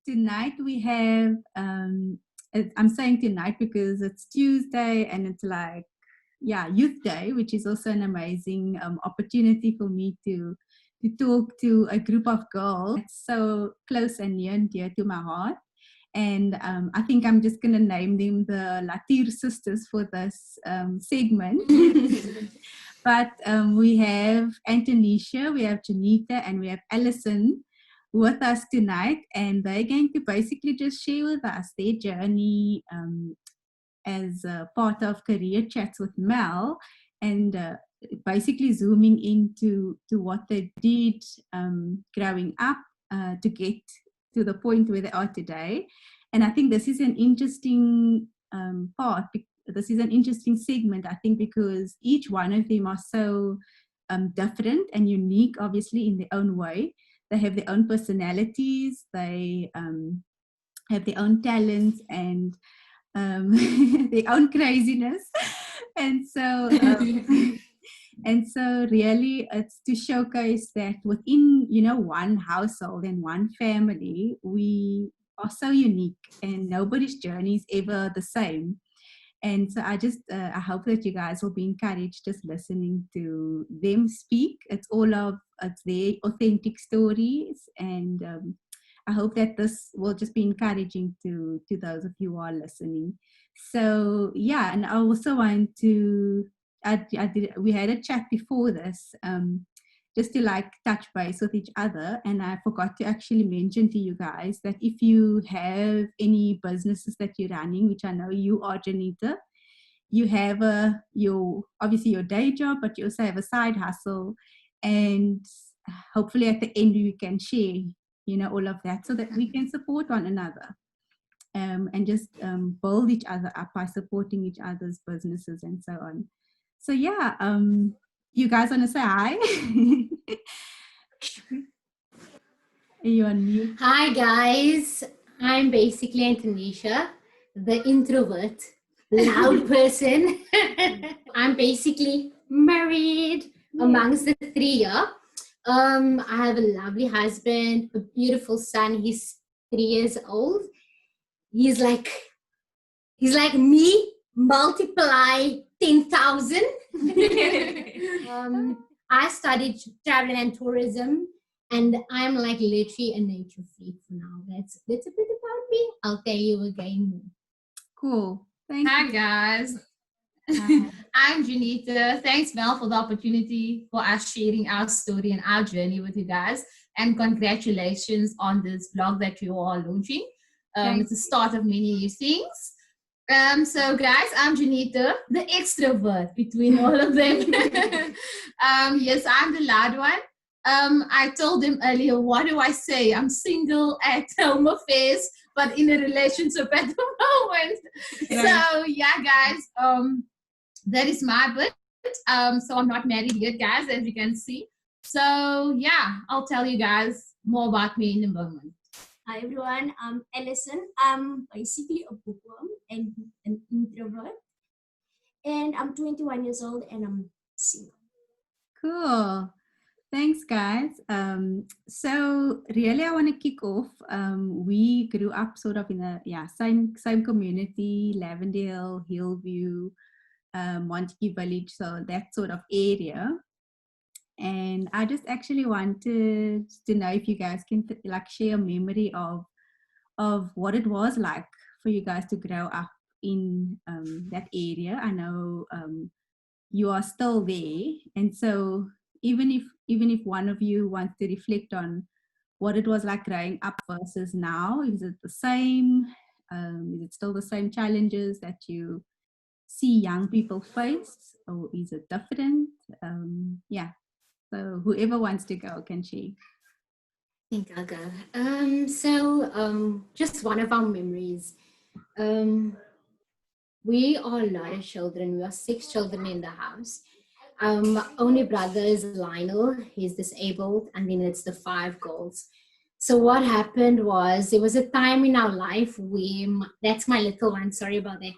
tonight we have, I'm saying tonight because it's Tuesday and it's like, yeah, Youth Day, which is also an amazing opportunity for me to talk to a group of girls that's so close and near and dear to my heart. And I think I'm just going to name them the Latier Sisters for this segment. But we have Antonisha, we have Juanita, and we have Alison with us tonight. And they're going to basically just share with us their journey as a part of Career Chats with Mel, and basically zooming into what they did growing up to get to the point where they are today. And I think this is an interesting part. This is an interesting segment, I think, because each one of them are so different and unique, obviously, in their own way. They have their own personalities. They have their own talents and their own craziness. And so and so really it's to showcase that within, one household and one family, we are so unique and nobody's journey is ever the same. And so I hope that you guys will be encouraged just listening to them speak. It's their authentic stories, and I hope that this will just be encouraging to those of you who are listening. So yeah, and I also want to, we had a chat before this, just to like touch base with each other. And I forgot to actually mention to you guys that if you have any businesses that you're running, which I know you are, Juanita, you have obviously your day job, but you also have a side hustle. And hopefully at the end we can share, all of that so that we can support one another. And just build each other up by supporting each other's businesses and so on. So yeah, you guys want to say hi? Are you on mute? Hi guys, I'm basically Antonisha, the introvert, loud person. I'm basically married amongst the three here. I have a lovely husband, a beautiful son. He's 3 years old. He's like me, multiply 10,000. I studied travel and tourism, and I'm like literally a nature freak for now. That's a bit about me. I'll tell you again more. Cool. Thank Hi you. guys. Hi. I'm Juanita. Thanks, Mel, for the opportunity for us sharing our story and our journey with you guys. And congratulations on this blog that you are launching. It's the start of many new things. So guys, I'm Juanita, the extrovert between all of them. Yes, I'm the loud one. I told them earlier, what do I say? I'm single at home affairs, but in a relationship at the moment. So yeah, guys, that is my bit. So I'm not married yet, guys, as you can see. So yeah, I'll tell you guys more about me in a moment. Hi everyone, I'm Alison. I'm basically a bookworm and an introvert. And I'm 21 years old and I'm single. Cool. Thanks, guys. So really, I want to kick off. We grew up sort of in a same community, Lavender Hill, Hillview, Montague Village, so that sort of area. And I just actually wanted to know if you guys can share a memory of what it was like for you guys to grow up in that area. I know you are still there, and so even if one of you wants to reflect on what it was like growing up versus now, is it the same? Is it still the same challenges that you see young people face, or is it different? So whoever wants to go can share. I think I'll go. Just one of our memories. We are a lot of children. We are 6 children in the house. My only brother is Lionel. He's disabled, and then it's the 5 girls. So what happened was, there was a time in our life where that's my little one. Sorry about that.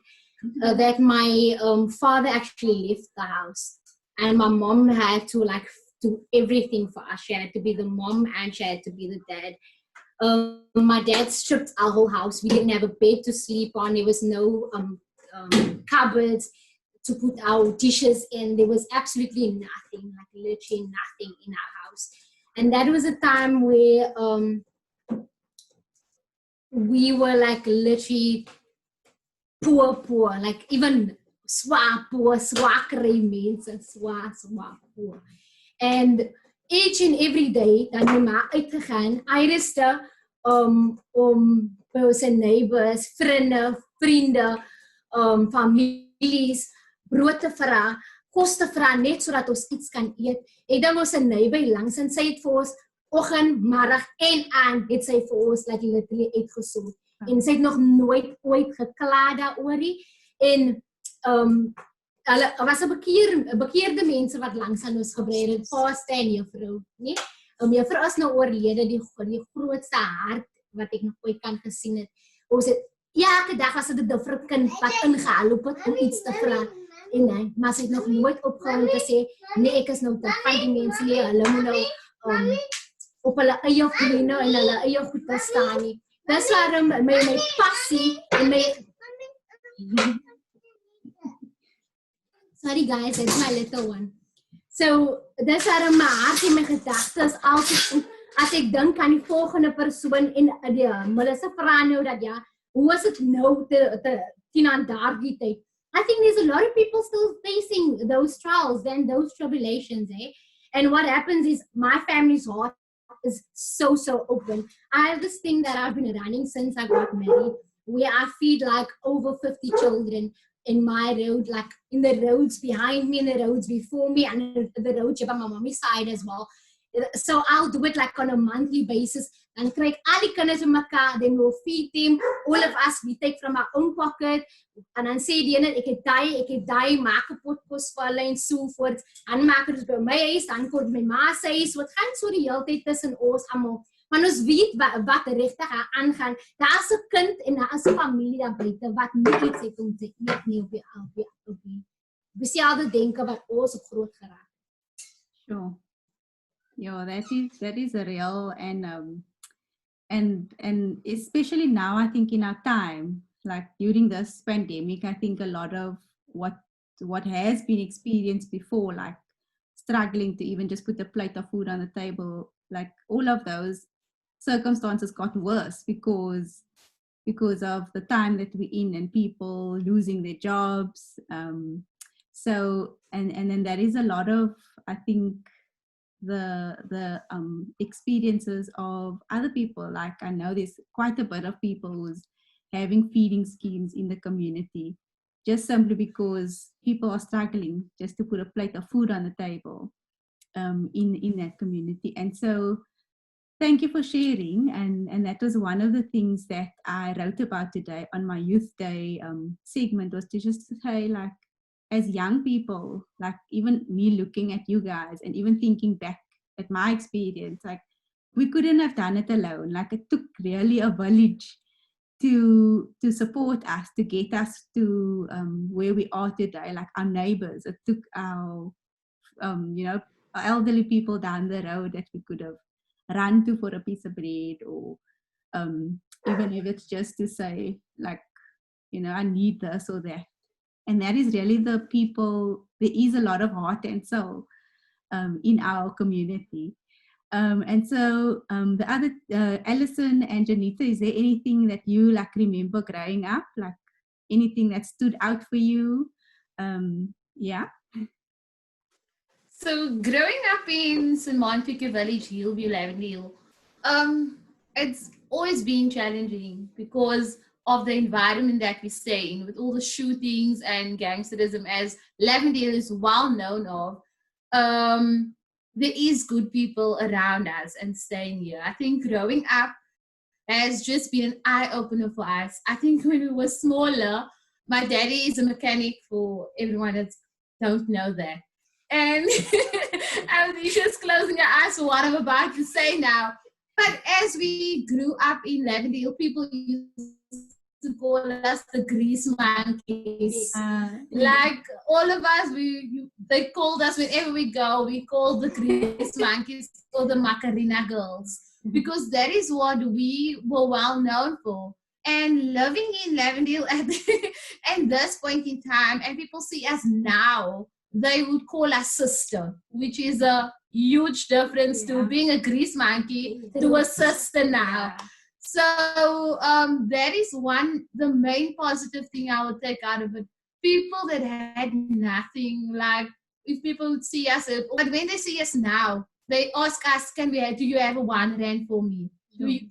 That my father actually left the house, and my mom had to do everything for us. She had to be the mom and she had to be the dad. My dad stripped our whole house. We didn't have a bed to sleep on. There was no cupboards to put our dishes in. There was absolutely nothing, like literally nothing in our house. And that was a time where we were like literally poor, like even swakere mense, poor. And each and every day, dan my ma uitgegaan, Iriste, by sy neighbors, vriende, families, brood te vra, kos te vra, net sodat ons iets kan eet. En dan was 'n neighbor langs en sy het vir ons oggend, middag en aand het sy vir ons like literally uitgesorg. En sy het nog nooit ooit gekla daaroor nie. En hulle was 'n bekeerde mense wat langs aan ons gebly het, Pastor en juffrou, nee. Juffrou is nou oorlede, die grootste hart wat ek nog ooit kan gesien het. Ons het elke dag was dit 'n different kind wat ingeloop het om iets te vra. En nee, maar sy het nog nooit opgehou om te sê, nee, ek is nou te van die mense nie, hulle moet nou op hulle eie vriende en hulle eie goed te staan nie. Dis waarom my passie en my sorry guys, it's my little one. So, dis waarom my hart en my gedagtes altyd, as ek dink aan die volgende persoon en die Melissa vra nou dat ja, hoe is dit nou te tien aan daardie tyd? I think there's a lot of people still facing those trials and those tribulations, eh? And what happens is my family's heart is so open. I have this thing that I've been running since I got married, where I feed like over 50 children in my road, like in the roads behind me, in the roads before me, and the roads by my mommy's side as well. So I'll do it like on a monthly basis. Dan kry ek al die kinders in mekaar, then we'll feed them, all of us, we take from our own pocket, en dan sê die ene, ek het die, maak 'n pot kos vir hulle en so voort, dan maak het by my huis, dan kom my ma se huis, wat gaan so die hele tyd tussen ons almal, want ons weet wat regtig aangaan, daar is 'n kind en daar is 'n familie daar buite, wat nie iets het om te eet nie op die beselde denke wat ons op groot geraak. Sure. Yeah, that is a real and especially now, I think in our time, like during this pandemic, I think a lot of what has been experienced before, like struggling to even just put a plate of food on the table, like all of those circumstances got worse because of the time that we're in and people losing their jobs. So and then there is a lot of, I think, the experiences of other people. Like I know there's quite a bit of people who's having feeding schemes in the community, just simply because people are struggling just to put a plate of food on the table in that community. And so thank you for sharing. And that was one of the things that I wrote about today on my Youth Day segment, was to just say, like, as young people, like even me looking at you guys and even thinking back at my experience, like we couldn't have done it alone. Like it took really a village to support us, to get us to where we are today, like our neighbors. It took our elderly people down the road that we could have run to for a piece of bread, or even if it's just to say, like, I need this or that. And that is really the people. There is a lot of heart and soul in our community. And so the other, Alison and Juanita, is there anything that you like remember growing up, like anything that stood out for you? Yeah. So growing up in St. Monica Village, Hillview, Lavender Hill, it's always been challenging because of the environment that we stay in, with all the shootings and gangsterism, as Lavender Hill is well known of. There is good people around us and staying here. I think growing up has just been an eye-opener for us. I think when we were smaller, my daddy is a mechanic, for everyone that don't know that. And you're just closing your eyes for what I'm about to say now. But as we grew up in Lavender Hill, people used to call us the grease monkeys. Like all of us, they called us wherever we go. We called the grease monkeys or the Macarena girls. because that is what we were well known for. And living in Lavender Hill at this point in time, and people see us now, they would call us sister, which is a huge difference to being a grease monkey to a sister now. So that is the main positive thing I would take out of it. People that had nothing, like if people would see us, but when they see us now, they ask us, do you have a R1 for me?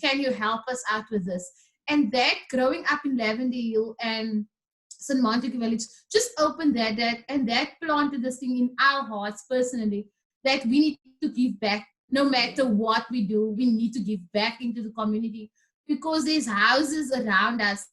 Can you help us out with this? And that growing up in Lavender Hill and St. Montague Village just opened that and that planted this thing in our hearts personally, that we need to give back. No matter what we do, we need to give back into the community, because there's houses around us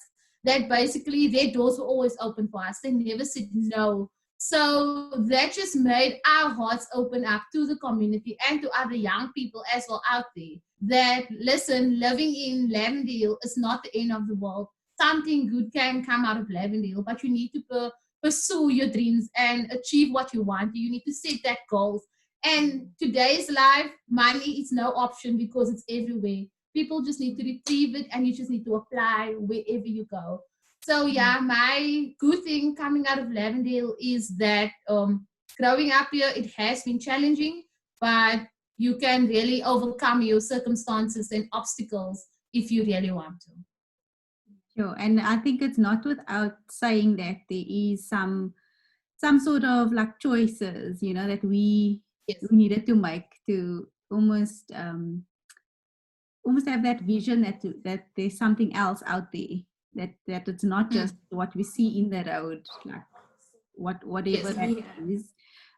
that basically their doors were always open for us. They never said no. So that just made our hearts open up to the community and to other young people as well out there. That, listen, living in Lavender Hill is not the end of the world. Something good can come out of Lavender Hill, but you need to pursue your dreams and achieve what you want. You need to set that goals. And today's life, money is no option because it's everywhere. People just need to retrieve it, and you just need to apply wherever you go. So yeah, my good thing coming out of Lavender Hill is that growing up here, it has been challenging, but you can really overcome your circumstances and obstacles if you really want to. Sure, and I think it's not without saying that there is some sort of like choices, that we needed to make to almost have that vision that there's something else out there, that it's not just what we see in the road, like whatever that is,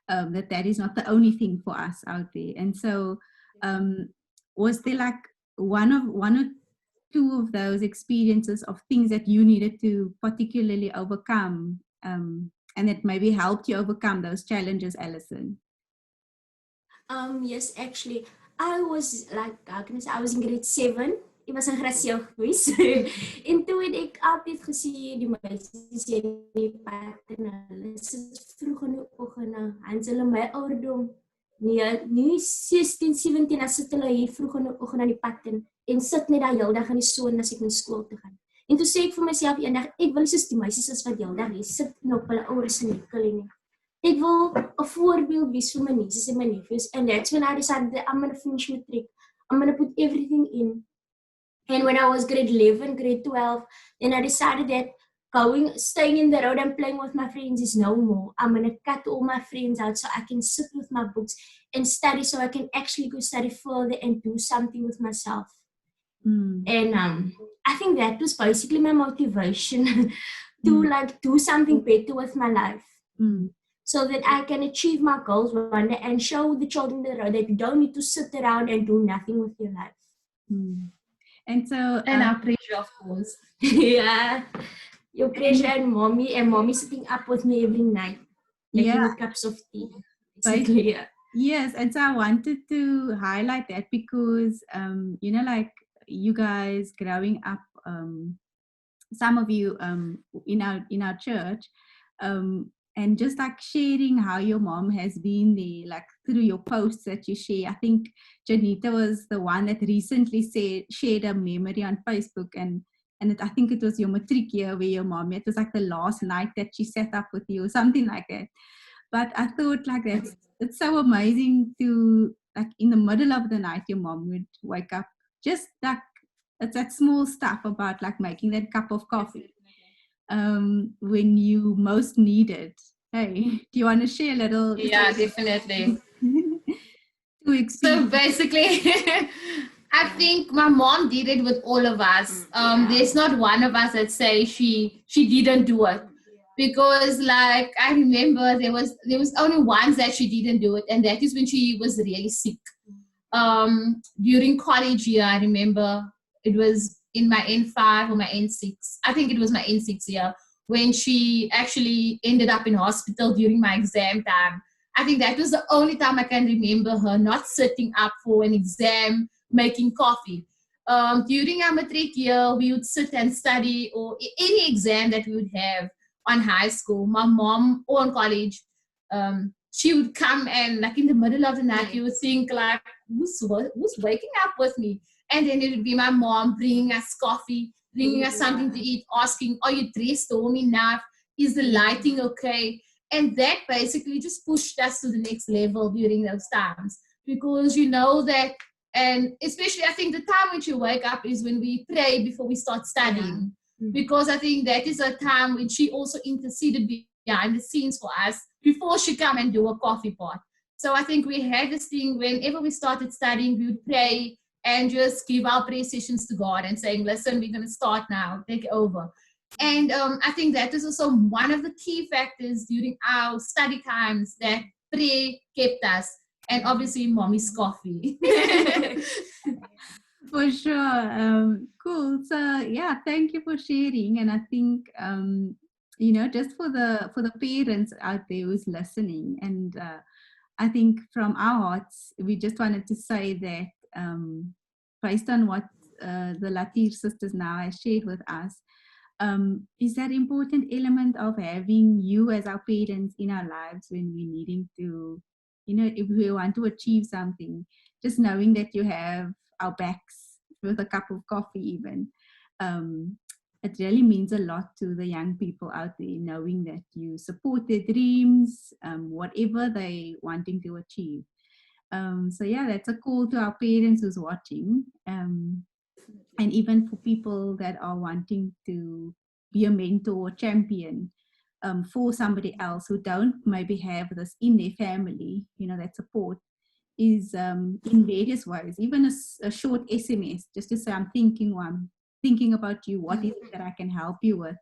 that is not the only thing for us out there. And so was there like one or two of those experiences of things that you needed to particularly overcome, and that maybe helped you overcome those challenges, Alison? Yes, actually, I was like, I was in grade 7. Ek was in graad 7 gewees. En toe het ek altyd gesien die meisies in die pad en hulle sit vroeg in die oggend, en hulle my ouderdom, nie 16, 17, as sit hulle hier vroeg in die oggend aan die pad en sit net daar heeldag in die son as ek na skool toe gaan. En toe sê ek vir myself eendag, ek wil soos die meisies as wat heeldag hier sit en op hulle ouers se nikkel nie. Ek wil 'n voorbeeld wees vir my nieces and my nephews, and that's when I decided that I'm going to finish matric. I'm going to put everything in. And when I was grade 11, grade 12, then I decided that staying in the road and playing with my friends is no more. I'm going to cut all my friends out so I can sit with my books and study, so I can actually go study further and do something with myself. And I think that was basically my motivation to like do something better with my life. So that I can achieve my goals one day and show the children the road that you don't need to sit around and do nothing with your life. And so, and our pressure, of course. Yeah, your pressure and mommy sitting up with me every night, making me cups of tea. Basically, yes, and so I wanted to highlight that because, like you guys growing up, some of you in our church, and just like sharing how your mom has been there, like through your posts that you share. I think Juanita was the one that recently shared a memory on Facebook, and I think it was your matric year where your mom, it was like the last night that she sat up with you or something like that. But I thought like it's so amazing to, like in the middle of the night, your mom would wake up, just like it's that small stuff about like making that cup of coffee when you most need it. Hey, do you want to share a little? Yeah, definitely. So basically, I think my mom did it with all of us. There's not one of us that say she didn't do it, because like I remember there was only once that she didn't do it, and that is when she was really sick. During college year, I remember it was in my N5 or my N6. I think it was my N6 year when she actually ended up in hospital during my exam time. I think that was the only time I can remember her not sitting up for an exam, making coffee. During our matric year, we would sit and study, or any exam that we would have on high school, my mom, or on college, she would come and like in the middle of the night, you would think like, who's waking up with me? And then it would be my mom bringing us coffee, bringing us something to eat, asking, are you dressed warm enough? Is the lighting okay? And that basically just pushed us to the next level during those times, because you know that, and especially I think the time when you wake up is when we pray before we start studying, because I think that is a time when she also interceded behind the scenes for us before she come and do a coffee pot. So I think we had this thing, whenever we started studying, we would pray and just give our prayer sessions to God and saying, listen, we're going to start now, take over. And I think that is also one of the key factors during our study times, that prayer kept us, and obviously mommy's coffee. For sure. Cool. So yeah, thank you for sharing. And I think just for the parents out there who's listening, and I think from our hearts, we just wanted to say that based on what the Latier Sisters now has shared with us, is that important element of having you as our parents in our lives when we're needing to, if we want to achieve something, just knowing that you have our backs with a cup of coffee even. It really means a lot to the young people out there, knowing that you support their dreams, whatever they wanting to achieve. So yeah, that's a call to our parents who's watching. And even for people that are wanting to be a mentor or champion for somebody else who don't maybe have this in their family, that support is in various ways. Even a short SMS, just to say, I'm thinking about you, what is it that I can help you with?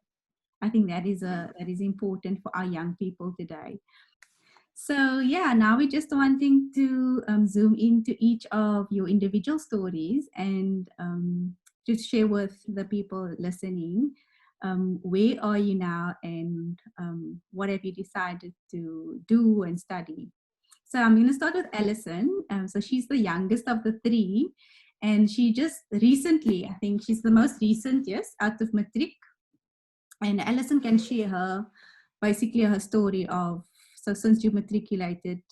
I think that is important for our young people today. So yeah, now we're just wanting to zoom into each of your individual stories and just share with the people listening, where are you now, and what have you decided to do and study. So I'm going to start with Alison. So she's the youngest of the three, and she just recently, I think she's the most recent, yes, out of matric. And Alison can share basically her story of, so since you matriculated,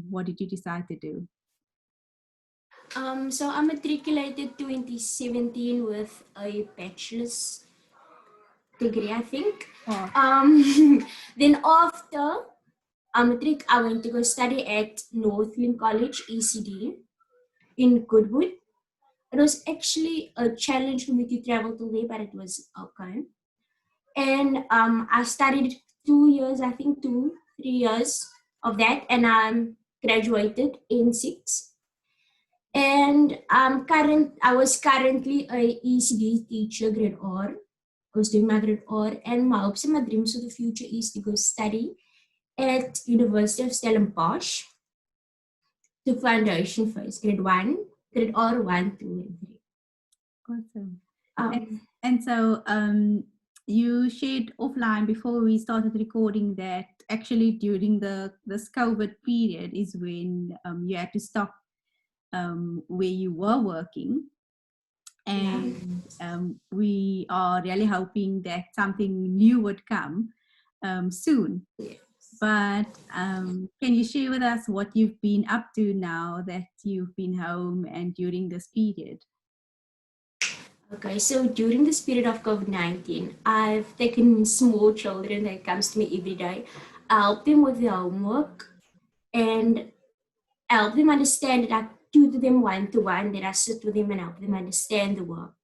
what did you decide to do? So I matriculated 2017 with a bachelor's degree, I think. Oh. Then after matric, I went to go study at Northland College, ECD, in Goodwood. It was actually a challenge for me to travel to there, but it was okay. And I studied 2 years, I think 3 years of that, and I graduated in 6. And I was currently a ECD teacher, grade R. I was doing my grade R, and my hopes and my dreams for the future is to go study at University of Stellenbosch to foundation phase, grade R 1, 2, and 3. Awesome. And so you shared offline before we started recording that actually during this COVID period is when you had to stop where you were working. And we are really hoping that something new would come soon. Yes. But can you share with us what you've been up to now that you've been home and during this period? Okay, so during this period of COVID-19, I've taken small children that comes to me every day. I help them with their homework and help them understand that I tutor them one-to-one, that I sit with them and help them understand the work.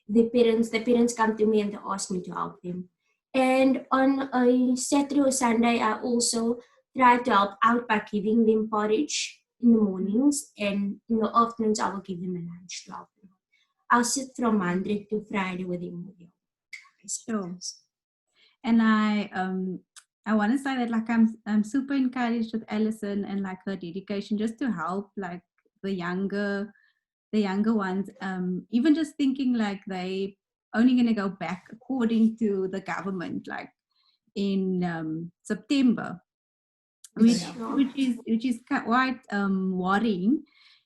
The parents come to me and they ask me to help them. And on a Saturday or Sunday, I also try to help out by giving them porridge in the mornings, and in the afternoons, I will give them a lunch to help them. I'll sit from Monday to Friday with them. Sure. And I want to say that like I'm super encouraged with Alison and like her dedication just to help like the younger ones, even just thinking like they only going to go back according to the government like in September, which is quite worrying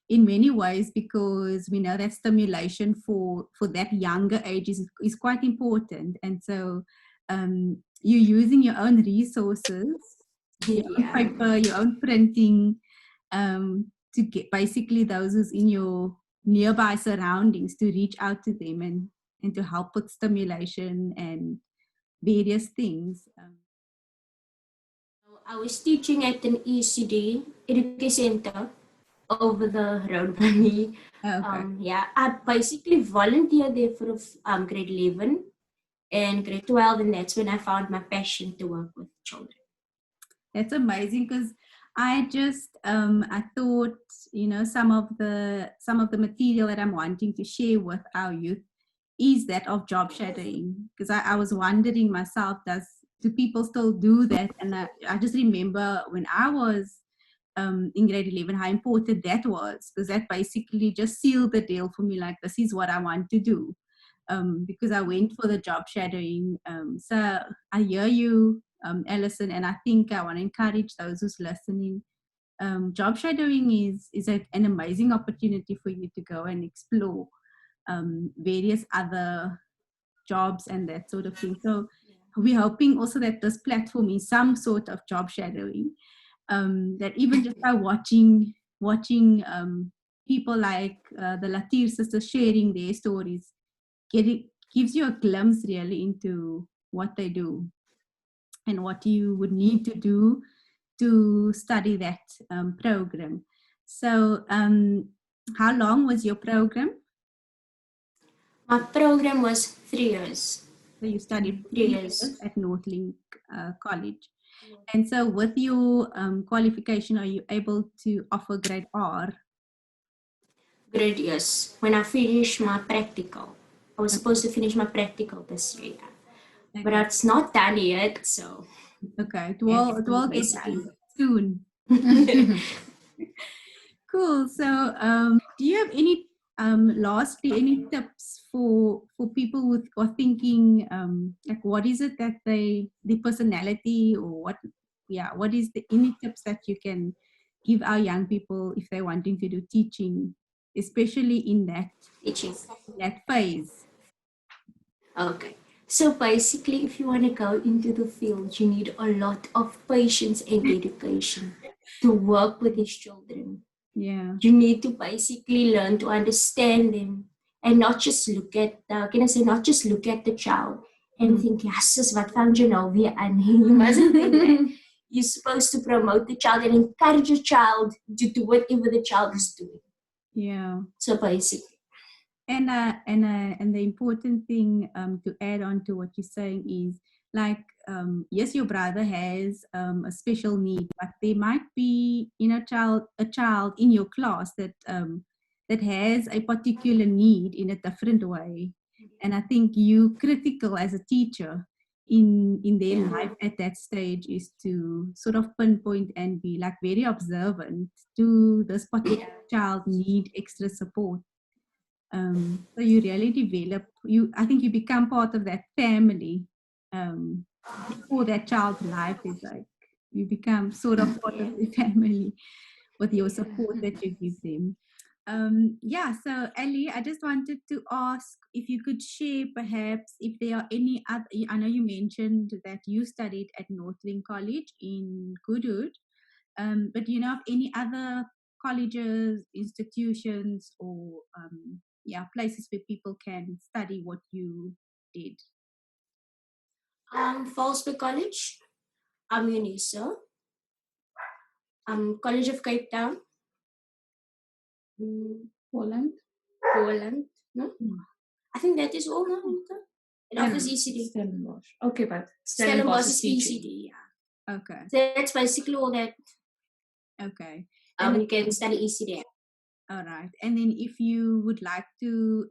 in many ways, because we know that stimulation for that younger age is quite important. And so you're using your own resources, your own paper, your own printing, to get basically those who's in your nearby surroundings to reach out to them and to help with stimulation and various things. I was teaching at an ECD education center over the road by me. Okay. I basically volunteered there for grade 11 and grade 12, and that's when I found my passion to work with children. That's amazing, because I just I thought, you know, some of the material that I'm wanting to share with our youth is that of job shadowing, because I was wondering myself, do people still do that? And I just remember when I was in grade 11 how important that was, because that basically just sealed the deal for me, like this is what I want to do, because I went for the job shadowing. So I hear you, Alison, and I think I want to encourage those who's listening. Job shadowing is an amazing opportunity for you to go and explore various other jobs and that sort of thing. So we're hoping also that this platform is some sort of job shadowing, that even just by watching people like the Latier Sisters sharing their stories, gives you a glimpse really into what they do and what you would need to do to study that program. So how long was your program? My program was 3 years. So you studied 3 years at Northlink College. And so with your qualification, are you able to offer grade R? Grade, yes. When I finished my practical. I was supposed to finish my practical this year. Okay. But it's not done yet, so. Okay, it will get done soon. Cool. So do you have any lastly any tips for people who are thinking like what is it that the personality, or what is any tips that you can give our young people if they're wanting to do teaching, especially in that phase? Okay. So basically, if you want to go into the field, you need a lot of patience and dedication to work with these children. Yeah. You need to basically learn to understand them and not just look at the child and think, yes, this is what found you now weer aan. You mustn't think that. You're supposed to promote the child and encourage the child to do whatever the child is doing. Yeah. So basically. And the important thing to add on to what you're saying is, like, yes, your brother has a special need, but there might be, you know, a child in your class that that has a particular need in a different way. And I think you critical as a teacher in their life at that stage is to sort of pinpoint and be like very observant to this particular child need extra support. So you really develop, I think you become part of that family before that child's life is like, you become sort of part of the family with your support that you give them. So Ali, I just wanted to ask if you could share perhaps if there are any other, I know you mentioned that you studied at Northlink College in Goodwood, but you know of any other colleges, institutions, or places where people can study what you did? Fallsburg College, UNISA, College of Cape Town, Poland. No? I think that is all, no? And offers ECD. Stellenbosch. Okay, but Stellenbosch is ECD, yeah. Okay. So that's basically all that. Okay. You can study ECD. All right. And then if you would like to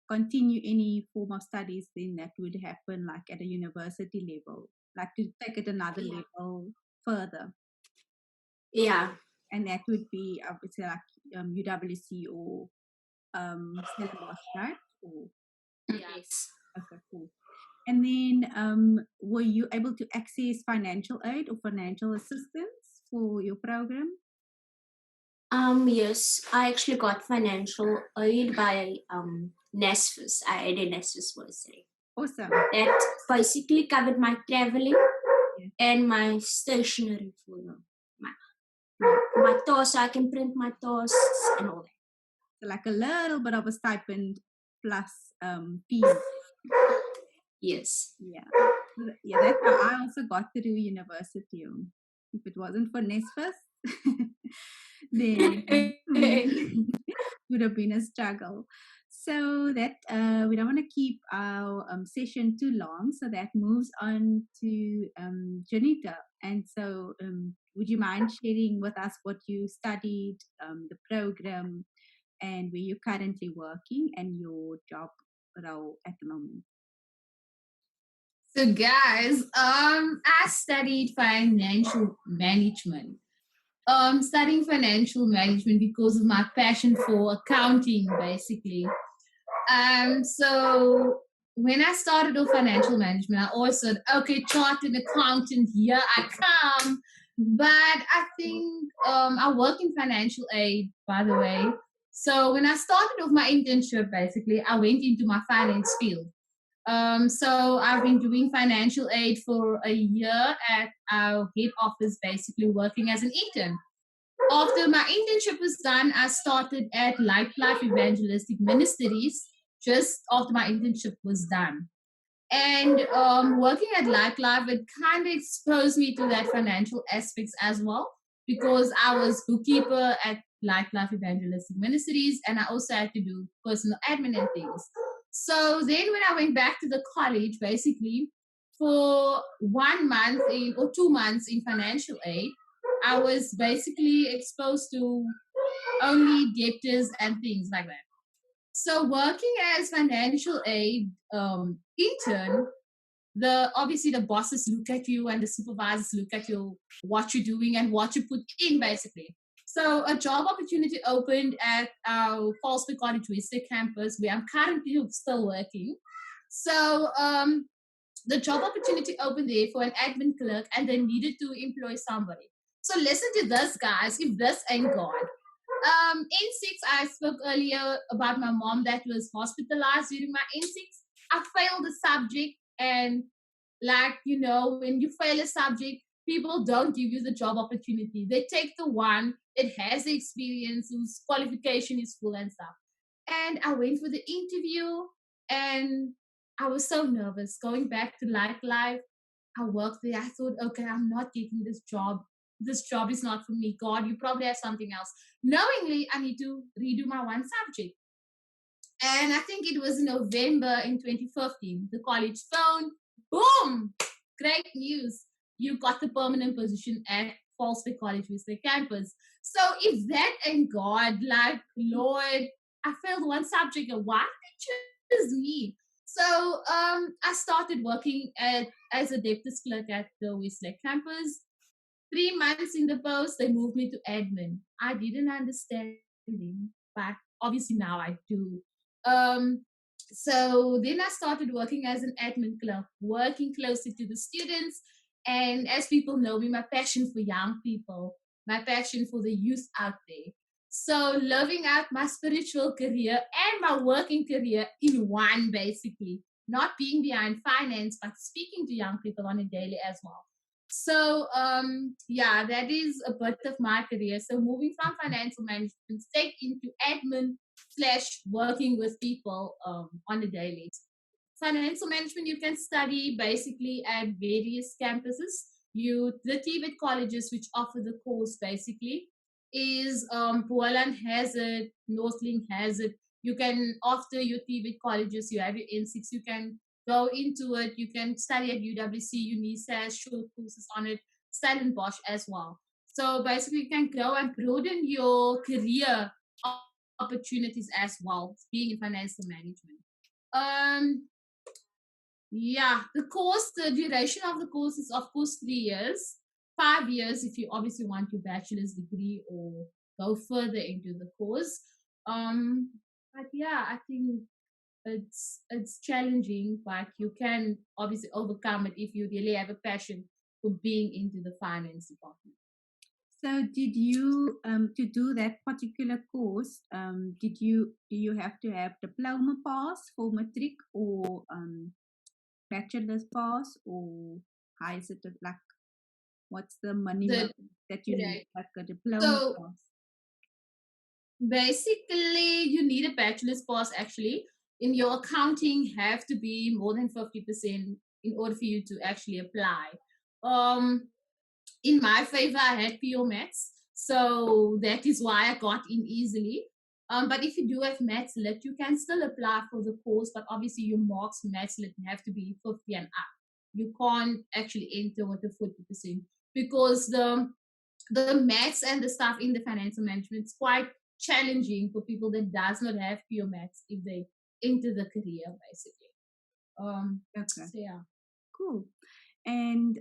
continue any form of studies, then that would happen like at a university level, like to take it another level further. Yeah. And that would be obviously like UWC or Stellenbosch, right? Or, yes. Okay, cool. And then were you able to access financial aid or financial assistance for your program? Yes, I actually got financial aid by NSFAS. I had a NSFAS bursary. Awesome. That basically covered my traveling and my stationery for my tasks. I can print my tasks and all that. So like a little bit of a stipend plus fee. Yes. Yeah. Yeah, that's how I also got through university. If it wasn't for NSFAS, then would have been a struggle. So that we don't want to keep our session too long, so that moves on to Juanita. And so, would you mind sharing with us what you studied, the program, and where you're currently working, and your job role at the moment? So guys, I studied financial management. Studying financial management because of my passion for accounting, basically. So when I started off financial management, I always said, okay, chartered accountant, here I come. But I think I work in financial aid, by the way. So when I started off my internship, basically, I went into my finance field. So I've been doing financial aid for a year at our head office, basically working as an intern. After my internship was done, I started at Life Evangelistic Ministries just after my internship was done. And working at Life, it kind of exposed me to that financial aspects as well, because I was bookkeeper at Life Evangelistic Ministries, and I also had to do personal admin and things. So then when I went back to the college, basically, for 1 month or 2 months in financial aid, I was basically exposed to only debtors and things like that. So working as financial aid intern, obviously the bosses look at you and the supervisors look at you, what you're doing and what you put in, basically. So a job opportunity opened at our Fallsburg College West campus, where I'm currently still working. So the job opportunity opened there for an admin clerk, and they needed to employ somebody. So listen to this, guys, if this ain't God. N6, I spoke earlier about my mom that was hospitalized during my N6. I failed the subject, and when you fail a subject, people don't give you the job opportunity. They take the one that has the experience, whose qualification is full and stuff. And I went for the interview, and I was so nervous. Going back to Life, I worked there. I thought, okay, I'm not getting this job. This job is not for me. God, you probably have something else. Knowingly, I need to redo my one subject. And I think it was in November in 2015. The college phone, boom, great news. You got the permanent position at Fallsburg College West campus. So if that ain't God, Lord, I failed one subject. Why did you choose me? So I started working as a debtors clerk at the Westlake campus. 3 months in the post, they moved me to admin. I didn't understand him, but obviously now I do. So then I started working as an admin clerk, working closely to the students. And as people know me, my passion for young people, my passion for the youth out there. So living out my spiritual career and my working career in one, basically. Not being behind finance, but speaking to young people on a daily as well. So that is a bit of my career. So moving from financial management straight into admin / working with people on a daily. Financial management you can study basically at various campuses. The TVET colleges which offer the course basically is Boland has it, Northlink has it. You can, after your TVET colleges, you have your N6, you can go into it. You can study at UWC, UNISA has short courses on it, Stellenbosch as well. So basically, you can go and broaden your career opportunities as well, being in financial management. The duration of the course is, of course, 3 years. 5 years if you obviously want your bachelor's degree or go further into the course. I think it's challenging, but you can obviously overcome it if you really have a passion for being into the finance department. So did you to do that particular course, do you have to have diploma pass for matric or bachelor's pass, or how is it like, what's the minimum that you need, like a diploma pass? Basically, you need a bachelor's pass actually. In your accounting, have to be more than 50% in order for you to actually apply. Um, in my favor, I had pure maths, so that is why I got in easily. But if you do have maths lit, you can still apply for the course, but obviously your marks maths lit have to be 50 and up. You can't actually enter with a 40% because the maths and the stuff in the financial management is quite challenging for people that does not have pure maths if they enter the career basically. Okay, So yeah. cool. And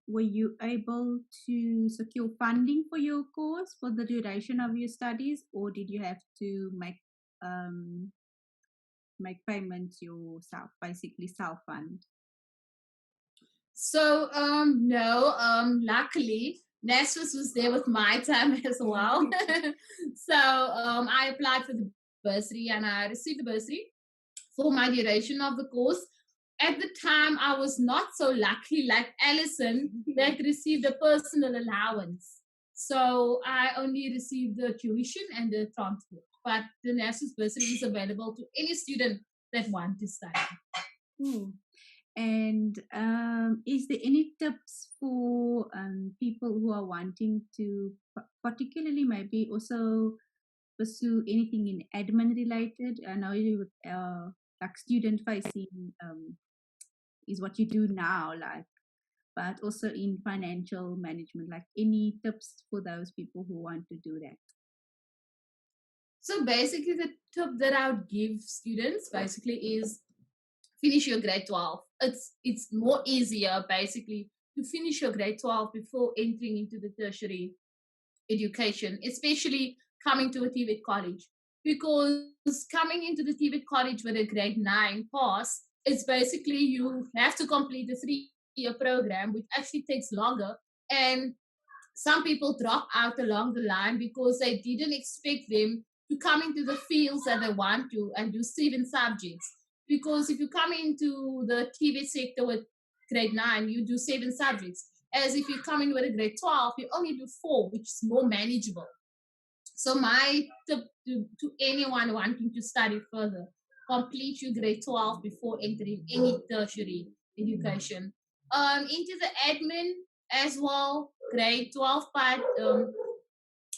were you able to secure funding for your course for the duration of your studies, or did you have to make payments yourself, basically self-fund? So no, luckily NASFIS was there with my time as well. So I applied for the bursary and I received the bursary for my duration of the course. At the time, I was not so lucky like Alison that received a personal allowance. So I only received the tuition and the transport. But the NASFIS bursary is available to any student that want to study. Cool. And is there any tips for people who are wanting to, particularly maybe also pursue anything in admin related? I know you like student facing is what you do now, like, but also in financial management. Like, any tips for those people who want to do that? So basically, the tip that I would give students basically is finish your grade 12. It's more easier basically to finish your grade 12 before entering into the tertiary education, especially coming to a TVET college. Because coming into the TVET college with a grade 9 pass, it's basically you have to complete a 3-year program, which actually takes longer. And some people drop out along the line because they didn't expect them to come into the fields that they want to and do 7 subjects. Because if you come into the TVET sector with grade 9, you do 7 subjects. As if you come in with a grade 12, you only do 4, which is more manageable. So my tip to anyone wanting to study further, complete your grade 12 before entering any tertiary education. Into the admin as well, grade 12 part,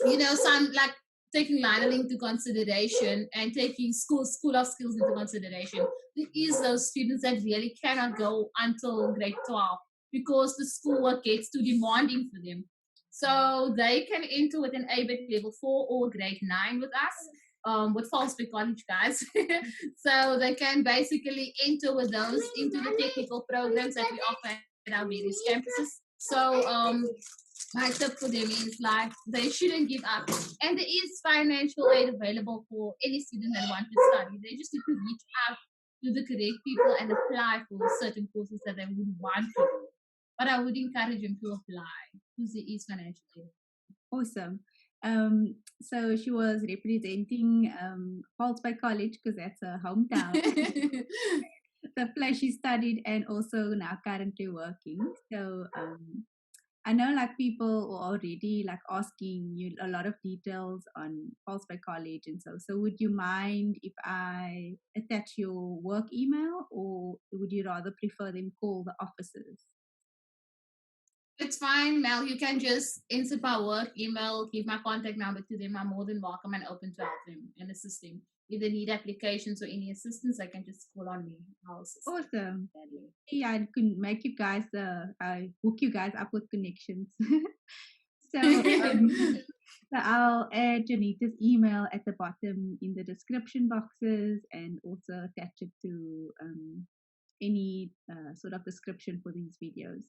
some like taking lineal into consideration and taking school of skills into consideration. There is those students that really cannot go until grade 12 because the schoolwork gets too demanding for them. So they can enter with an ABET level 4 or grade 9 with us, with Rosebank College, guys. So they can basically enter with those into the technical programs that we offer at our various campuses. So my tip for them is like they shouldn't give up. And there is financial aid available for any student that wants to study. They just need to reach out to the correct people and apply for certain courses that they would want to do. But I would encourage them to apply because there is financial aid. Awesome. So she was representing Rosebank College because that's her hometown. The place she studied and also now currently working. So I know like people are already like asking you a lot of details on Rosebank College and so would you mind if I attach your work email, or would you rather prefer them call the offices? It's fine, Mel. You can just insert my work email, give my contact number to them. I'm more than welcome and open to help them and assist them. If they need applications or any assistance, I can just call on me. I'll assist. Awesome. Yeah, I could make you guys, I hook you guys up with connections. So I'll add Juanita's email at the bottom in the description boxes and also attach it to any sort of description for these videos.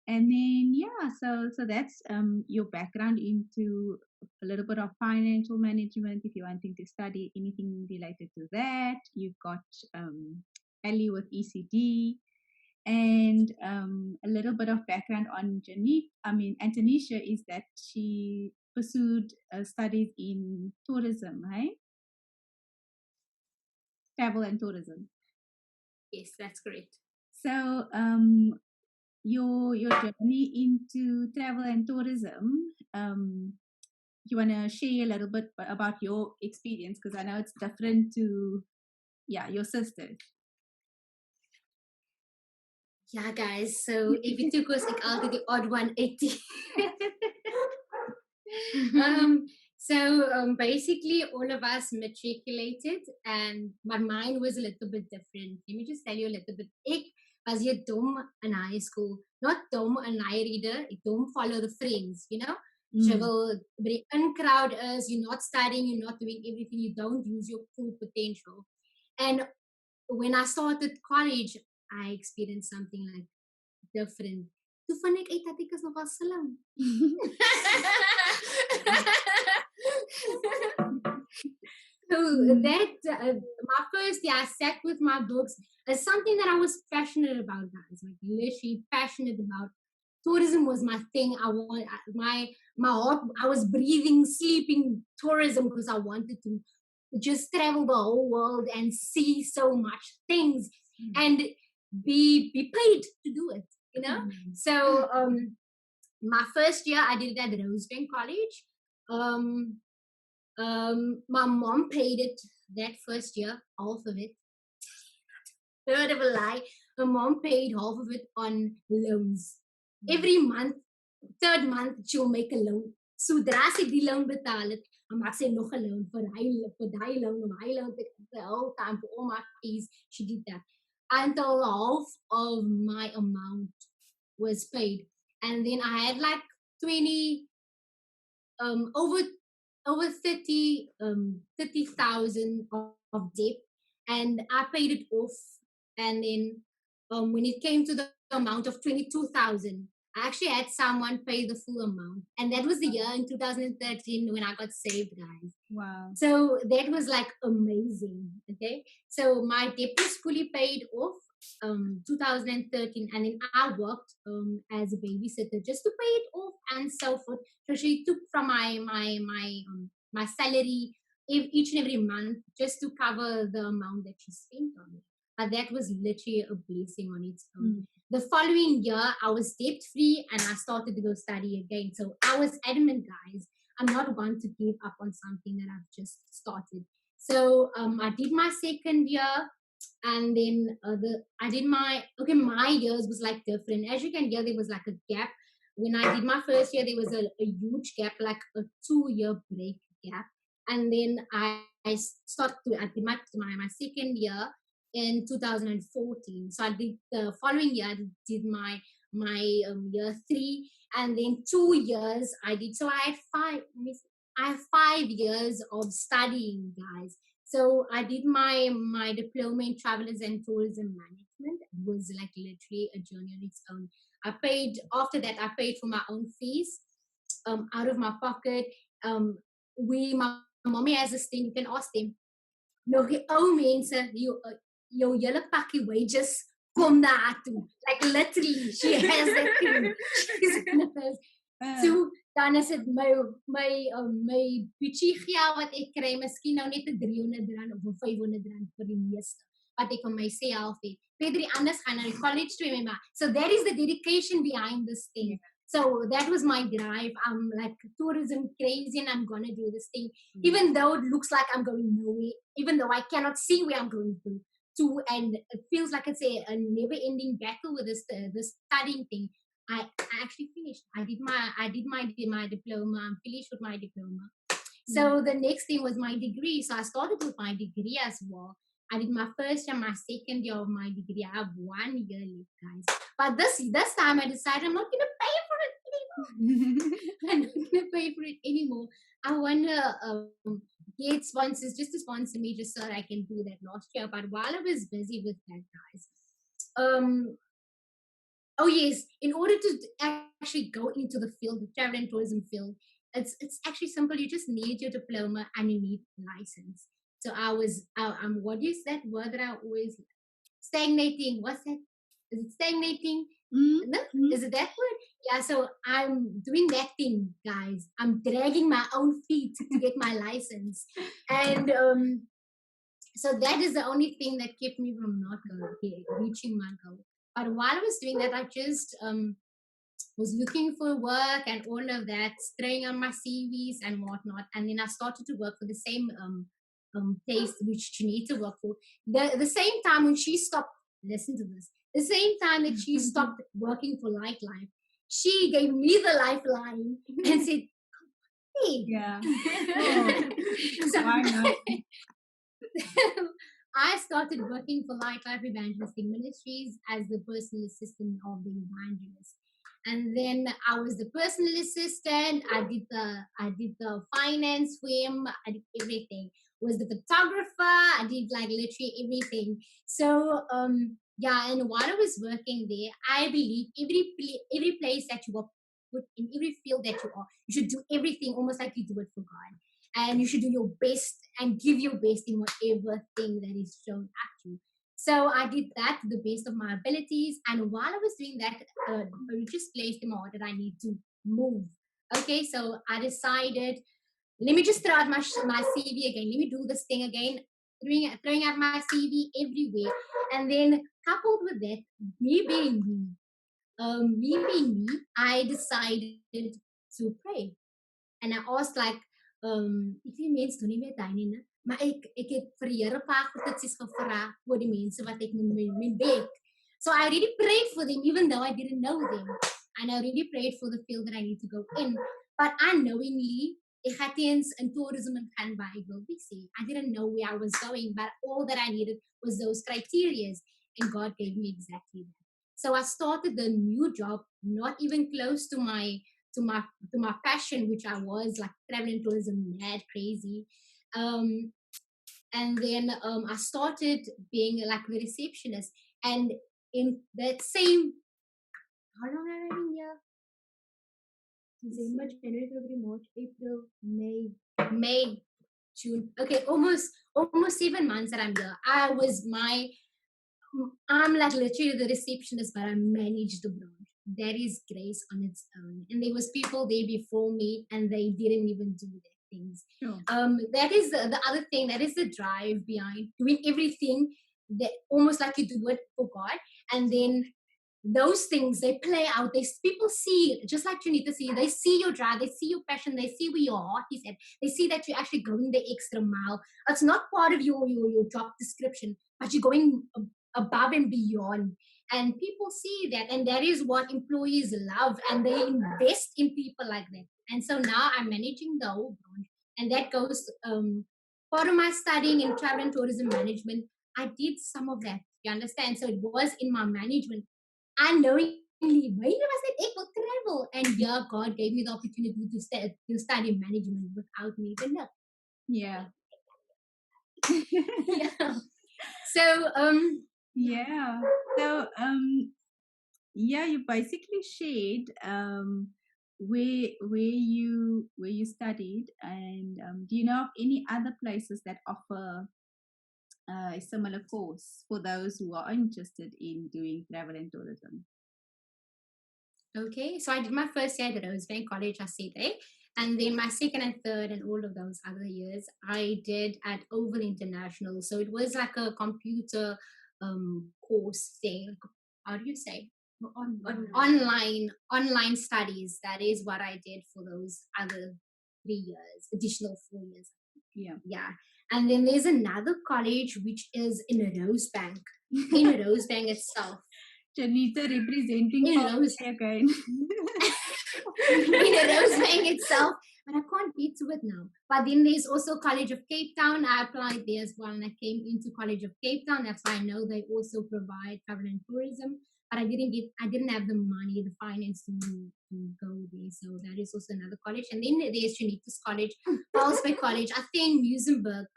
And then yeah, so that's your background into a little bit of financial management. If you're wanting to study anything related to that, you've got Ellie with ECD, and a little bit of background on Antonisha is that she pursued studies in tourism, right? Travel and tourism. Yes, that's correct. So your journey into travel and tourism, you want to share a little bit about your experience, because I know it's different to your sisters. Yeah, guys. So if it took us like out of the odd 180. Basically all of us matriculated, and my mind was a little bit different. Let me just tell you a little bit. Ek was jy dom in high school. Not dom in high reader, ek dom follow the friends, you know? Jy wil by die in crowd is, you're not studying, you're not doing everything, you don't use your full potential. And when I started college, I experienced something like different. Toe vind ek uit dat ek is nogal slim. So that my first year, I sat with my books. It's something that I was passionate about, guys. Like literally passionate about. Tourism was my thing. My heart. I was breathing, sleeping tourism because I wanted to just travel the whole world and see so much things and be paid to do it. You know. So my first year, I did it at Rosebank College. My mom paid it that first year, half of it. Third of a lie, my mom paid half of it on loans. Every month, third month, she'll make a loan. Sodra sy die loan betaal het, dan maak sy nog 'n loan vir daai loan, om hy loan the whole time for all my fees. She did that until half of my amount was paid, and then I had like 20 over 30,000 of debt, and I paid it off. And then when it came to the amount of 22,000, I actually had someone pay the full amount, and that was the year in 2013 when I got saved, guys. Wow! So that was like amazing. Okay, so my debt was fully paid off 2013, and then I worked as a babysitter just to pay it off and so forth. So she took from my salary each and every month just to cover the amount that she spent on it. But that was literally a blessing on its own. The following year, I was debt free and I started to go study again. So I was adamant, guys. I'm not one to give up on something that I've just started. So I did my second year. And then my years was like different. As you can hear, there was like a gap. When I did my first year, there was a huge gap, like a 2-year break gap. And then I did my second year in 2014. So I did the following year, I did my year 3, and then 2 years I did. So I have 5 years of studying, guys. So I did my diploma in travels and tourism management. It was like literally a journey on its own. After that, I paid for my own fees out of my pocket. My mommy has this thing, you can ask them. No, mense, jou hele pakkie wages kom na toe. Like literally, she has that thing. So dan is dit my bietjie geld wat ek kry, miskien nou net 'n R300 of 'n R500 vir die meeste wat ek vir myself het. Verder anders gaan na die college toe maar. So that is the dedication behind this thing. So that was my drive. I'm like tourism crazy and I'm gonna do this thing. Even though it looks like I'm going nowhere, even though I cannot see where I'm going to, and it feels like it's a never-ending battle with this studying thing. I actually finished. I did my diploma. I'm finished with my diploma. So the next thing was my degree. So I started with my degree as well. I did my first and my second year of my degree. I have 1 year left, guys. But this time I decided I'm not going to pay for it anymore. I'm not going to pay for it anymore. I want to get sponsors just to sponsor me just so that I can do that last year. But while I was busy with that, guys, oh yes, in order to actually go into the field, the travel and tourism field, it's actually simple. You just need your diploma and you need license. So what is that word that I always, stagnating, what's that? Is it stagnating? No? Is it that word? Yeah, so I'm doing that thing, guys. I'm dragging my own feet to get my license. And so that is the only thing that kept me from not reaching my goal. But while I was doing that, I just was looking for work and all of that, throwing on my CVs and whatnot. And then I started to work for the same place which Juanita worked for. The same time when she stopped, listen to this, the same time that she stopped working for Lifeline, she gave me the lifeline and said, hey. Yeah. Oh, So, why not? I started working for Life Evangelistic Ministries as the personal assistant of the evangelist. And then I was the personal assistant. I did the finance for him. I did everything. Was the photographer. I did like literally everything. So yeah, and while I was working there, I believe every place that you are put in, every field that you are, you should do everything almost like you do it for God. And you should do your best and give your best in whatever thing that is shown at you. So I did that to the best of my abilities. And while I was doing that, it just placed in my heart that I need to move. Okay, so I decided, let me just throw out my CV again. Let me do this thing again, throwing out my CV everywhere. And then coupled with that, me being me, I decided to pray. And I asked like, ek weet mense doen nie meer daai nie, maar ek het vir die Here 'n paar goedjies gevra oor die mense wat ek moet bek. So I really prayed for them even though I didn't know them. And I really prayed for the field that I need to go in. But unknowingly, ek het eens in tourism gaan by, ek wil sê. I didn't know where I was going, but all that I needed was those criteria. And God gave me exactly that. So I started the new job, not even close to my passion, which I was like travel and tourism mad crazy. And then I started being like the receptionist. And in that same, how long have I been here? December, January, February, March, April, May, June. Okay, almost 7 months that I'm here. I'm like literally the receptionist, but I managed the branch. That is grace on its own. And there was people there before me and they didn't even do their things. Sure. That is the other thing. That is the drive behind doing everything that almost like you do it for God. And then those things, they play out. People see, just like Juanita see, they see your drive, they see your passion, they see where your heart is at. They see that you're actually going the extra mile. It's not part of your job description, but you're going above and beyond. And people see that, and that is what employees love, and they invest in people like that. And so now I'm managing the whole branch, and that goes part of my studying in travel and tourism management. I did some of that, you understand? So it was in my management. Unknowingly, when I said I will travel, and yeah, God gave me the opportunity to study management without me even know. Yeah. Yeah. So yeah. So yeah, you basically shared where you studied, and do you know of any other places that offer a similar course for those who are interested in doing travel and tourism? Okay, so I did my first year at Rosebank College, I said there. And then my second and third and all of those other years, I did at Oval International. So it was like a computer course thing. How do you say? Online studies. That is what I did for those other 3 years, additional 4 years. Yeah. And then there's another college which is in Rosebank, in Rosebank itself. Juanita representing again. In Rosebank itself, but I can't get to it now. But then there's also College of Cape Town. I applied there as well, and I came into College of Cape Town. That's why I know they also provide travel and tourism. But I didn't have the money, the finance to go there. So that is also another college. And then there's Juanita's College, Rosebank College. I think Muizenberg,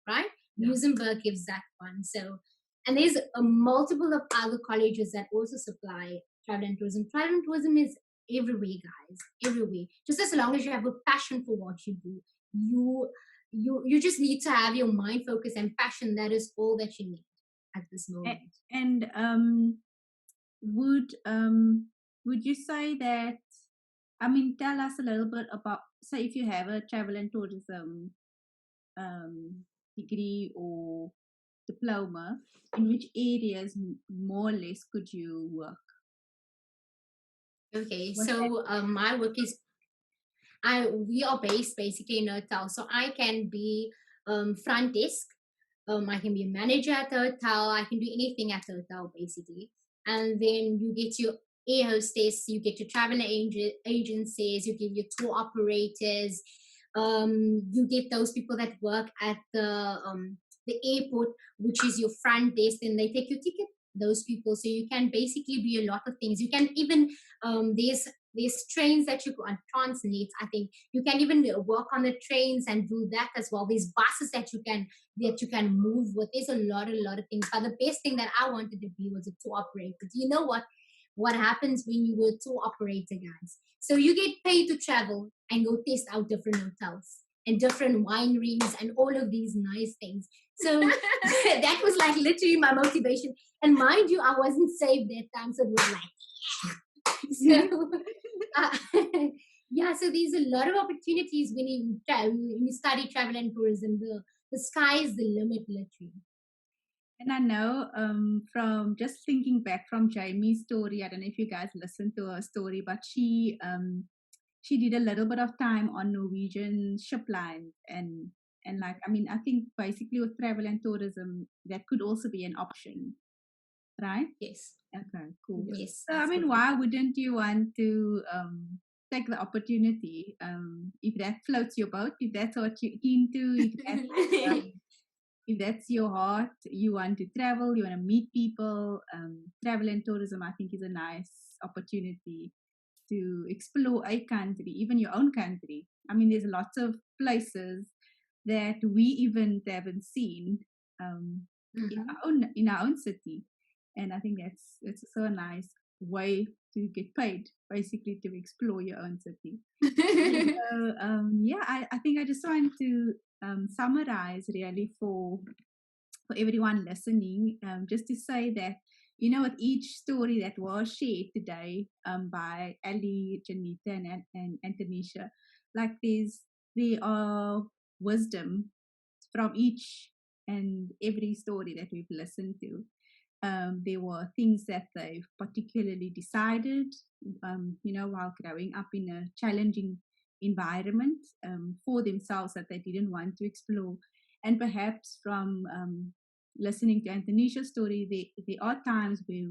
right? Yeah. Muizenberg gives that one. So, and there's a multiple of other colleges that also supply travel and tourism. Travel and tourism is everywhere, guys, everywhere. Just as long as you have a passion for what you do, you just need to have your mind focus and passion. That is all that you need at this moment. And would you say that, I mean, tell us a little bit about, say, if you have a travel and tourism degree or diploma, in which areas more or less could you work? Okay, What's that? so my work is we are based basically in a hotel, so I can be front desk. I can be a manager at the hotel. I can do anything at the hotel basically. And then you get your air hostess, you get your travel agencies, you get your tour operators, you get those people that work at the airport, which is your front desk, and they take your ticket. Those people, so you can basically be a lot of things. You can even there's trains that you go on Transnet. I think you can even work on the trains and do that as well. There's buses that you can move with. There's a lot of things. But the best thing that I wanted to be was a tour operator. Do you know what happens when you were a tour operator, guys? So you get paid to travel and go test out different hotels and different wineries and all of these nice things. So that was like literally my motivation. And mind you, I wasn't saved that time, so it was like, so yeah, so there's a lot of opportunities when you when you study travel and tourism. The sky is the limit, literally. And I know from just thinking back from Jamie's story, I don't know if you guys listened to her story, but she did a little bit of time on Norwegian ship lines and like, I mean, I think basically with travel and tourism that could also be an option, right? Yes. Okay, cool. Yes. So I mean, why wouldn't you want to take the opportunity if that floats your boat, if that's what you're into, if that's your heart, you want to travel, you want to meet people. Travel and tourism, I think, is a nice opportunity to explore a country, even your own country. I mean, there's lots of places that we even haven't seen in our own city, and I think that's so a nice way to get paid, basically, to explore your own city. So yeah, I think I just want to summarize really for everyone listening, just to say that, you know, with each story that was shared today by Ali, Juanita, and Antonisha, like there are wisdom from each and every story that we've listened to. There were things that they've particularly decided, you know, while growing up in a challenging environment for themselves that they didn't want to explore. And perhaps from listening to Antonisha's story, there are times where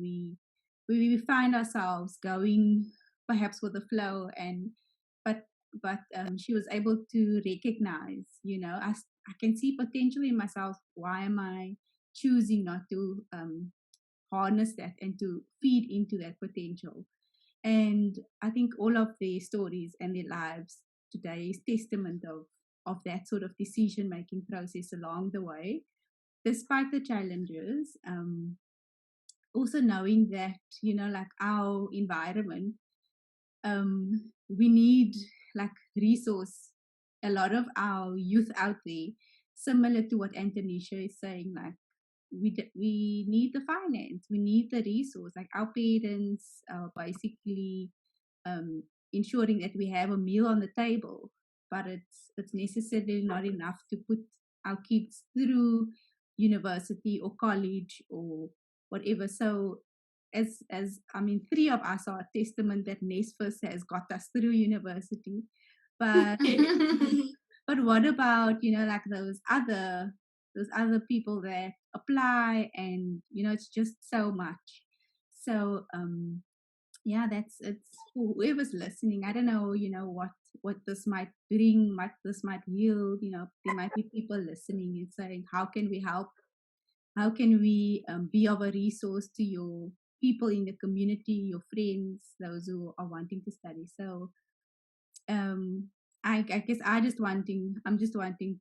we find ourselves going perhaps with the flow, and but she was able to recognize, you know, I can see potential in myself. Why am I choosing not to harness that and to feed into that potential? And I think all of their stories and their lives today is testament of that sort of decision making process along the way, despite the challenges. Also knowing that, you know, like our environment, we need like resource a lot of our youth out there, similar to what Antonisha is saying, like we need the finance, we need the resource, like our parents are basically ensuring that we have a meal on the table, but it's necessarily not enough to put our kids through university or college or whatever. So as I mean, three of us are a testament that NESFIS has got us through university, but but what about, you know, like those other people that apply, and you know, it's just so much. So yeah, it's for whoever's listening. I don't know, you know, what this might bring, what this might yield. You know, there might be people listening and saying, how can we help? How can we be of a resource to your people in the community, your friends, those who are wanting to study? So I guess I'm just wanting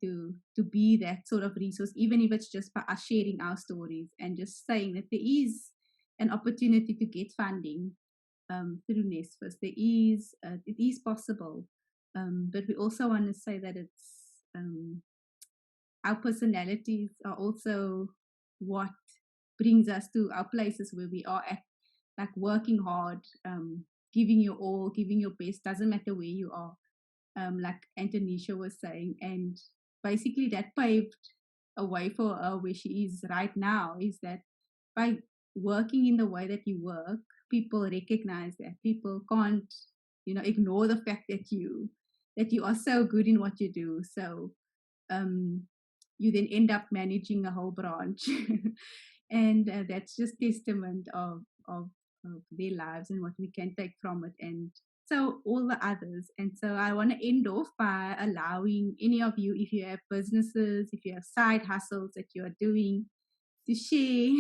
to be that sort of resource, even if it's just by us sharing our stories and just saying that there is an opportunity to get funding through NESFIS. It is possible, but we also want to say that it's our personalities are also what brings us to our places where we are at, like working hard, giving your all, giving your best, doesn't matter where you are, like Antonisha was saying. And basically that paved a way for her where she is right now, is that by working in the way that you work, people recognize that. People can't, ignore the fact that you are so good in what you do. So you then end up managing a whole branch. And that's just testament of their lives and what we can take from it, and so all the others. And so I want to end off by allowing any of you, if you have businesses, if you have side hustles that you are doing, to share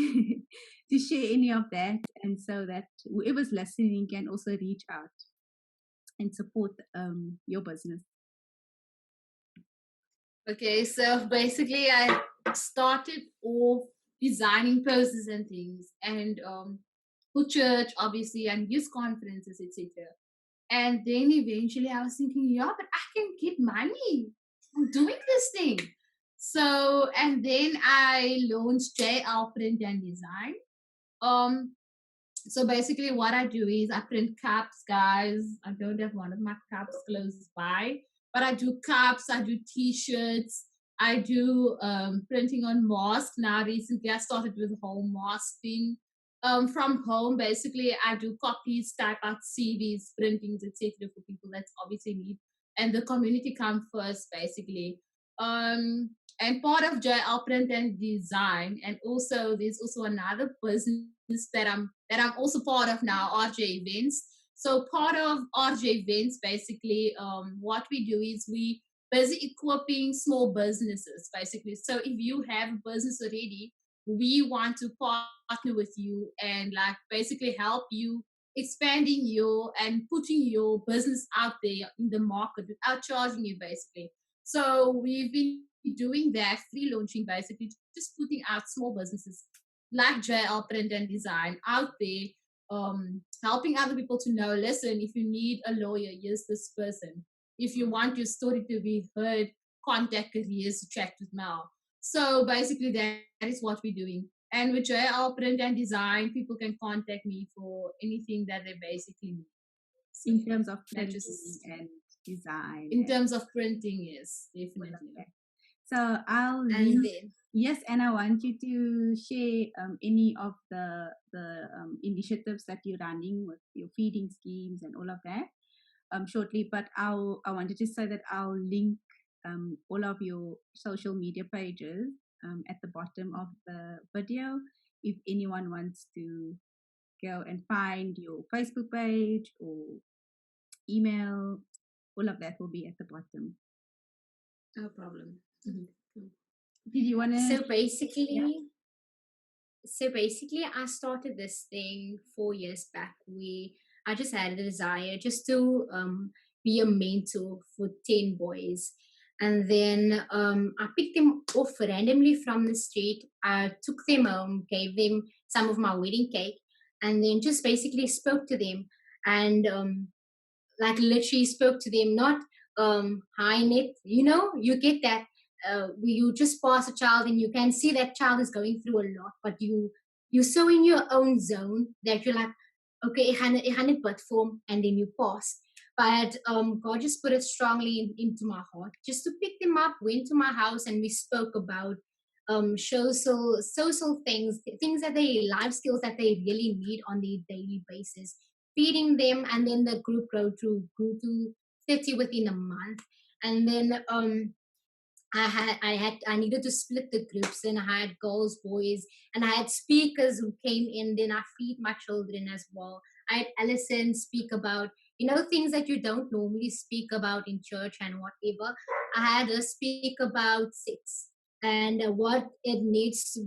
to share any of that, and so that whoever's listening can also reach out and support your business. Okay, so basically I started off designing posters and things, and for church, obviously, and youth conferences, etc. And then eventually I was thinking, yeah, but I can get money from doing this thing. So, and then I launched JL Print and Design. So basically what I do is I print cups, guys. I don't have one of my cups close by, but I do cups, I do t-shirts, I do printing on masks. Now recently I started with the whole mask thing. From home, basically I do copies, type out CVs, printings, etc. for people that obviously need, and the community come first, basically. And part of JL Print and Design, and also there's also another business that I'm also part of now, RJ Events. So part of RJ Events, basically, what we do is we busy equipping small businesses, basically. So if you have a business already, we want to partner with you and like basically help you expanding your and putting your business out there in the market without charging you, basically. So we've been doing that, free launching, basically, just putting out small businesses like JL Print and Design out there, helping other people to know, listen, if you need a lawyer, here's this person. If you want your story to be heard, contact Careers to chat with Mel. So basically that is what we're doing. And with JL Print and Design, people can contact me for anything that they basically need. So in terms of printing and design. In terms of printing, yes, definitely. Okay. So I'll and then, yes, and I want you to share any of the initiatives that you're running with your feeding schemes and all of that shortly. But I wanted to say that I'll link all of your social media pages at the bottom of the video if anyone wants to go and find your Facebook page or email. All of that will be at the bottom. no problem. Did you want to? So basically, I started this thing 4 years back. I just had a desire just to be a mentor for 10 boys. And then I picked them off randomly from the street. I took them home, gave them some of my wedding cake, and then just basically spoke to them. And like literally spoke to them, not hi Net, you get that. You just pass a child and you can see that child is going through a lot, but you're so in your own zone that you're like, okay, I gaan dit bid for hom, and then you pass. But God just put it strongly into my heart just to pick them up, went to my house, and we spoke about social things that they, life skills that they really need on their daily basis, feeding them. And then the group grew to 30 within a month. And then I needed to split the groups, and I had girls, boys, and I had speakers who came in. Then I feed my children as well. I had Alison speak about, things that you don't normally speak about in church and whatever. I had her speak about sex and what it needs,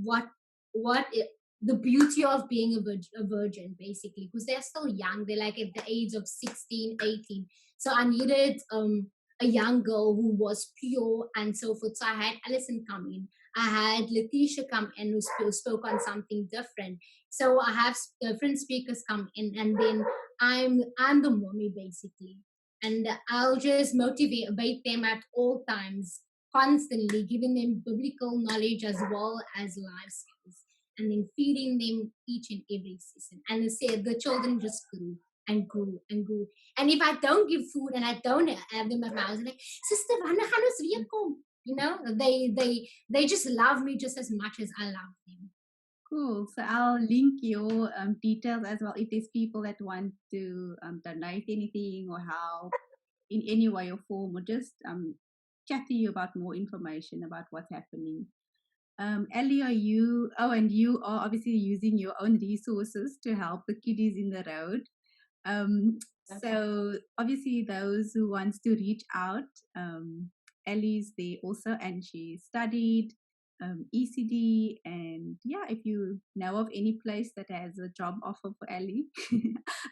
the beauty of being a virgin, basically, because they're still young. They're like at the age of 16, 18. So I needed a young girl who was pure and so forth. So I had Alison come in. I had Letitia come in who spoke on something different. So I have different speakers come in, and then I'm the mommy, basically. And I'll just motivate them at all times, constantly giving them biblical knowledge as well as life skills, and then feeding them each and every season. And the children just grew and grew and grew. And if I don't give food and I don't have them at my house, I'm like, sister, wanneer gaan ons weer kom? They just love me just as much as I love them. Cool. So I'll link your details as well if there's people that want to donate anything or help in any way or form, or just chat to you about more information about what's happening. Ellie, are you? Oh, and you are obviously using your own resources to help the kiddies in the road. So obviously, those who wants to reach out, Ellie's there also, and she studied ECD. And yeah, if you know of any place that has a job offer for Ellie,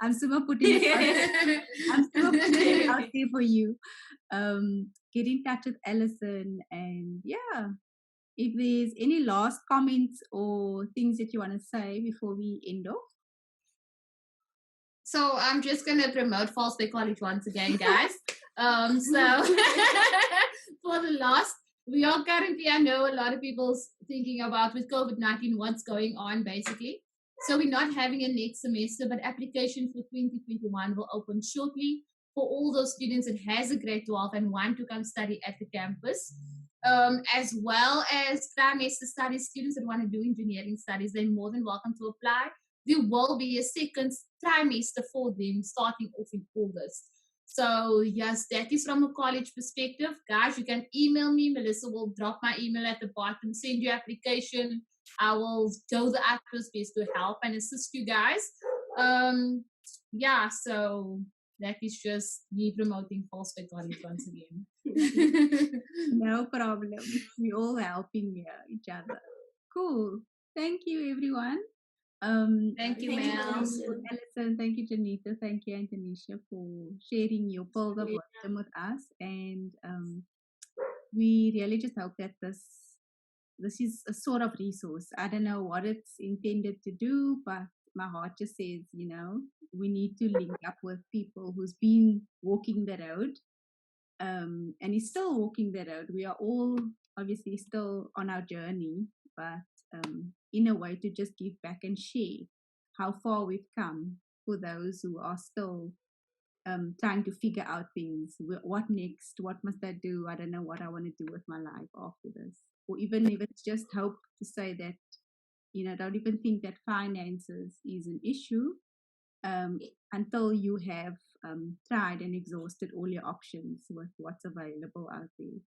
I'm super putting it out there. I'm super putting it out there for you. Get in touch with Alison, and yeah, if there's any last comments or things that you want to say before we end off. So I'm just gonna promote False College once again, guys. So for the last, we are currently, I know a lot of people's thinking about with COVID-19 what's going on basically. So we're not having a next semester, but application for 2021 will open shortly for all those students that has a grade 12 and want to come study at the campus. As well as trimester study students that want to do engineering studies, they're more than welcome to apply. There will be a second trimester for them starting off in August. So yes, that is from a college perspective. Guys, you can email me. Melissa will drop my email at the bottom. Send your application. I will do the utmost best to help and assist you guys. Yeah, so that is just me promoting False College once again. No problem. We're all helping each other. Cool. Thank you, everyone. Thank you, Thank you, Mel. Alison, thank you, Juanita, thank you, Antonisha, for sharing your pearls of wisdom with us. And we really just hope that this is a sort of resource. I don't know what it's intended to do, but my heart just says, we need to link up with people who's been walking the road and is still walking the road. We are all obviously still on our journey, but in a way to just give back and share how far we've come for those who are still trying to figure out things. What next? What must I do? I don't know what I want to do with my life after this. Or even if it's just hope to say that, don't even think that finances is an issue until you have tried and exhausted all your options with what's available out there.